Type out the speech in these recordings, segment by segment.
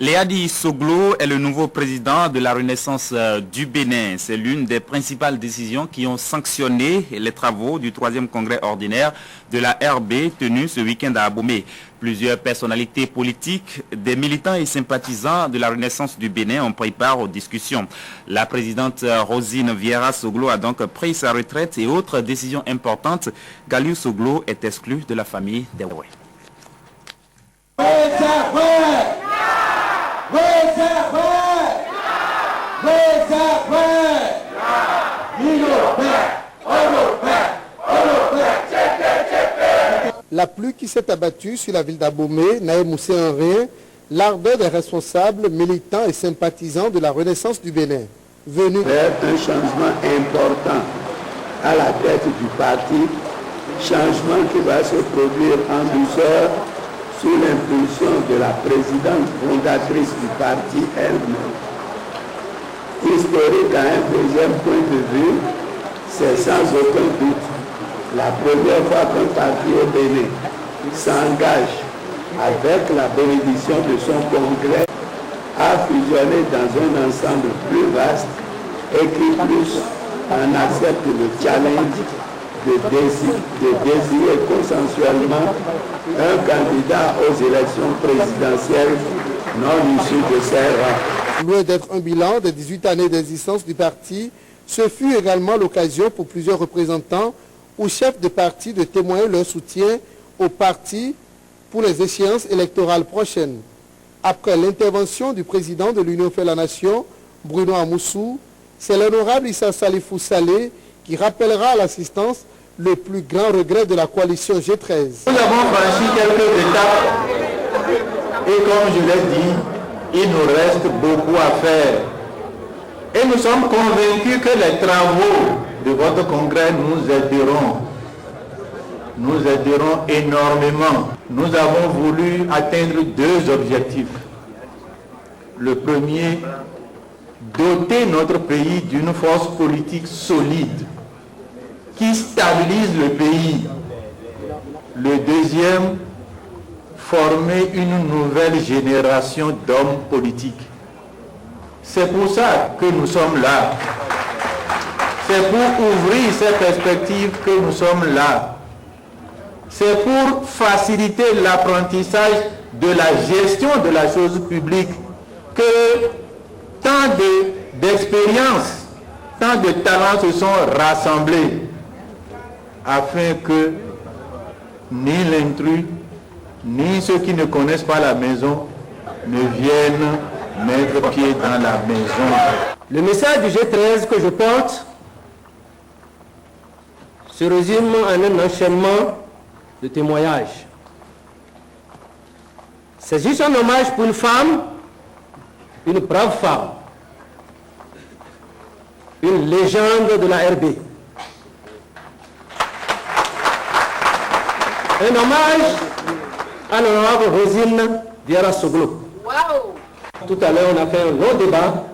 Léadi Soglo est le nouveau président de la Renaissance du Bénin. C'est l'une des principales décisions qui ont sanctionné les travaux du 3e congrès ordinaire de la RB tenu ce week-end à Abomey. Plusieurs personnalités politiques, des militants et sympathisants de la Renaissance du Bénin ont pris part aux discussions. La présidente Rosine Vieira Soglo a donc pris sa retraite et autres décisions importantes. Galiou Soglo est exclu de la famille des Oué. La pluie qui s'est abattue sur la ville d'Abomey n'a émoussé en rien l'ardeur des responsables, militants et sympathisants de la Renaissance du Bénin. Venus faire un changement important à la tête du parti, changement qui va se produire en douceur sous l'impulsion de la présidente fondatrice du parti elle-même. Historique à un deuxième point de vue, c'est sans aucun doute la première fois qu'un parti au Bénin s'engage avec la bénédiction de son congrès à fusionner dans un ensemble plus vaste et qui plus en accepte le challenge de désigner consensuellement un candidat aux élections présidentielles non issu de ses rangs. Loin d'être un bilan des 18 années d'existence du parti, ce fut également l'occasion pour plusieurs représentants ou chefs de parti de témoigner leur soutien au parti pour les échéances électorales prochaines. Après l'intervention du président de l'Union fait la Nation, Bruno Amoussou, c'est l'honorable Issa Salifou Saleh qui rappellera à l'assistance le plus grand regret de la coalition G13. Nous avons franchi quelques étapes et comme je l'ai dit, il nous reste beaucoup à faire. Et nous sommes convaincus que les travaux de votre congrès nous aideront. Nous aideront énormément. Nous avons voulu atteindre deux objectifs. Le premier, doter notre pays d'une force politique solide qui stabilise le pays. Le deuxième, former une nouvelle génération d'hommes politiques. C'est pour ça que nous sommes là. C'est pour ouvrir ces perspectives que nous sommes là. C'est pour faciliter l'apprentissage de la gestion de la chose publique que tant d'expériences, tant de talents se sont rassemblés afin que ni l'intrus, ni ceux qui ne connaissent pas la maison ne viennent mettre pied dans la maison. Le message du G13 que je porte se résume en un enchaînement de témoignages. C'est juste un hommage pour une femme, une brave femme, une légende de la RB. Un hommage à l'honorable Rosine Vieira Soglo. Wow. Tout à l'heure, on a fait un long débat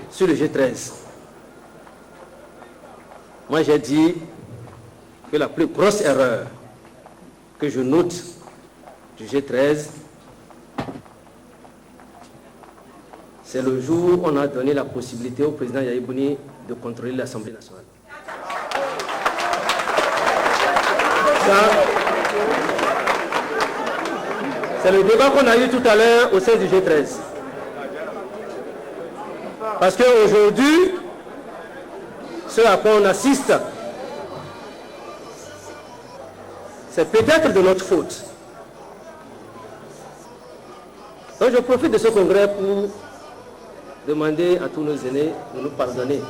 sur le G13. Moi, j'ai dit que la plus grosse erreur que je note du G13, c'est le jour où on a donné la possibilité au président Yahya Bouni de contrôler l'Assemblée nationale. C'est le débat qu'on a eu tout à l'heure au sein du G13. Parce qu'aujourd'hui, ce à quoi on assiste, c'est peut-être de notre faute. Donc je profite de ce congrès pour demander à tous nos aînés de nous pardonner.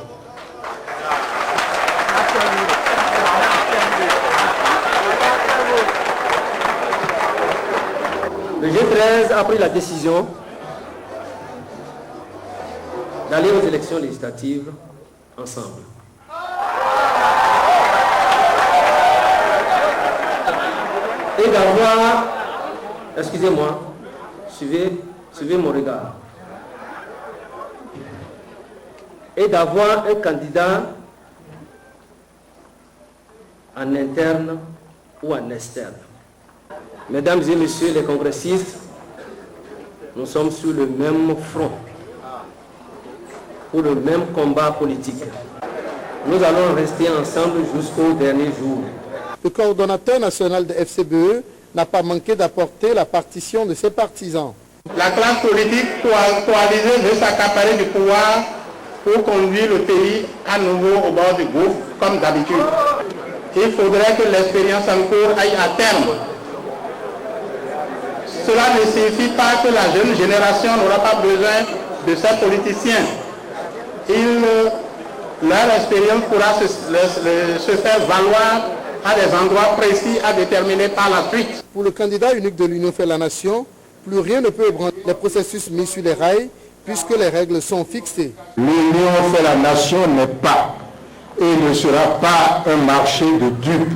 Le G13 a pris la décision d'aller aux élections législatives ensemble. Et d'avoir, excusez-moi, suivez mon regard, et d'avoir un candidat en interne ou en externe. Mesdames et messieurs les congressistes, nous sommes sur le même front, pour le même combat politique. Nous allons rester ensemble jusqu'au dernier jour. Le coordonnateur national de FCBE n'a pas manqué d'apporter la partition de ses partisans. La classe politique coalisée veut s'accaparer du pouvoir pour conduire le pays à nouveau au bord du gouffre, comme d'habitude. Il faudrait que l'expérience en cours aille à terme. Cela ne signifie pas que la jeune génération n'aura pas besoin de ces politiciens. Leur expérience pourra se faire valoir à des endroits précis à déterminer par la suite. Pour le candidat unique de l'Union fait la nation, plus rien ne peut ébranler les processus mis sur les rails puisque les règles sont fixées. L'Union fait la nation n'est pas et ne sera pas un marché de dupes.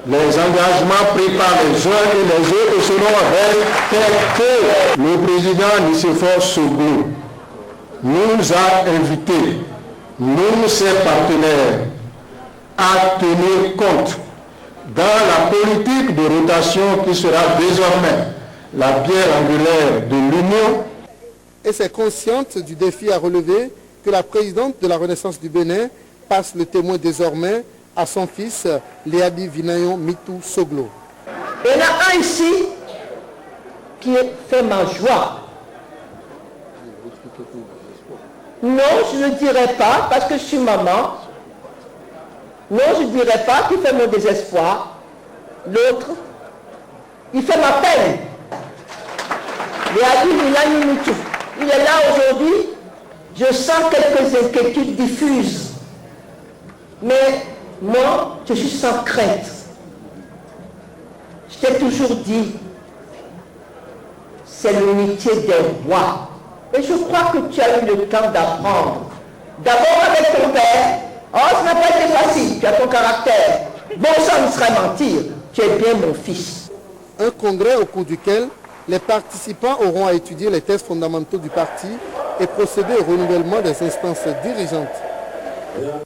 Les engagements pris par les uns et les autres seront respectés. Le président Nicéphore Soglo nous a invités, nous ses partenaires, à tenir compte dans la politique de rotation qui sera désormais la pierre angulaire de l'Union. Et c'est consciente du défi à relever que la présidente de la Renaissance du Bénin passe le témoin désormais à son fils Léadi Vinayon Mitou Soglo. Il y en a un ici qui fait ma joie. Non, je ne dirais pas parce que je suis maman. Non, je ne dirais pas qu'il fait mon désespoir. L'autre, il fait ma peine. Léadi Vinayon Mitou. Il est là aujourd'hui. Je sens quelques inquiétudes diffuses. Mais moi, je suis sans crainte. Je t'ai toujours dit, c'est le métier des rois. Et je crois que tu as eu le temps d'apprendre. D'abord avec ton père. Oh, ça n'a pas été facile, tu as ton caractère. Bon, ça me serait mentir. Tu es bien mon fils. Un congrès au cours duquel les participants auront à étudier les textes fondamentaux du parti et procéder au renouvellement des instances dirigeantes.